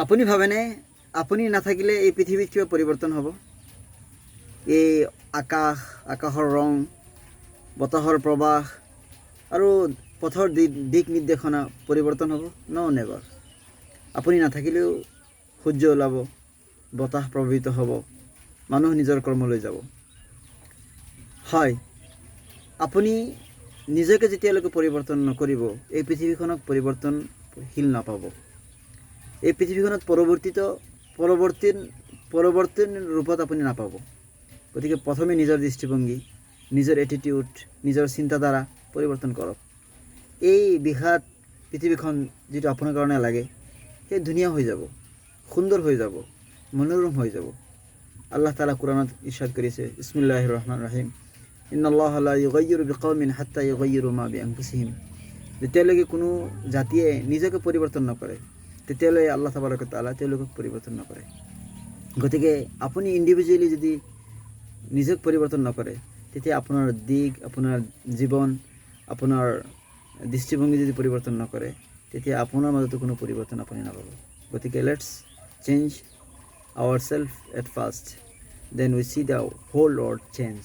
আপুনি ভাবেনে আপুনি নাথাকিলে এই পৃথিৱীত কিবা পৰিৱৰ্তন হ'ব? এই আকাশৰ ৰং, বতাহৰ প্ৰবাহ আৰু পথৰ দিক নিৰ্দেশনা পৰিৱৰ্তন হ'ব? নেভাৰ। আপুনি নাথাকিলেও সূৰ্য ওলাব, বতাহ প্ৰভাৱিত হ'ব, মানুহ নিজৰ কৰ্মলৈ যাব। হয়, আপুনি নিজকে যেতিয়ালৈকে পৰিৱৰ্তন নকৰিব এই পৃথিৱীখনক পৰিৱৰ্তনশীল নাপাব। এই পৃথিৱীখনত পৰৱৰ্তী ৰূপত আপুনি নাপাব। গতিকে প্ৰথমে নিজৰ দৃষ্টিভংগী, নিজৰ এটিটিউড, নিজৰ চিন্তাধাৰা পৰিৱৰ্তন কৰক। এই বিষাদ পৃথিৱীখন যিটো আপোনাৰ কাৰণে লাগে সেই ধুনীয়া হৈ যাব, সুন্দৰ হৈ যাব, মনোৰম হৈ যাব। আল্লাহ তাআলা কুৰাণত ইৰশাদ কৰিছে, বিসমিল্লাহিৰ ৰহমানিৰ ৰহিম, ইন্নাল্লাহা লা ইউগায়্যিৰু বিকওমিন হাত্তা ইউগায়্যিৰু মা বিআনফুসিহিম। যেতিয়ালৈকে কোনো জাতিয়ে নিজকে পৰিৱৰ্তন নকৰে তেতিয়ালৈ আল্লাহ তাবাৰক তাআলা তেওঁলোকক পৰিৱৰ্তন নকৰে। গতিকে আপুনি ইণ্ডিভিজুৱেলি যদি নিজক পৰিৱৰ্তন নকৰে তেতিয়া আপোনাৰ দিক, আপোনাৰ জীৱন, আপোনাৰ দৃষ্টিভংগী যদি পৰিৱৰ্তন নকৰে তেতিয়া আপোনাৰ মাজতো কোনো পৰিৱৰ্তন আপুনি নাপাব। গতিকে let's change our self at first, then we see the whole world change.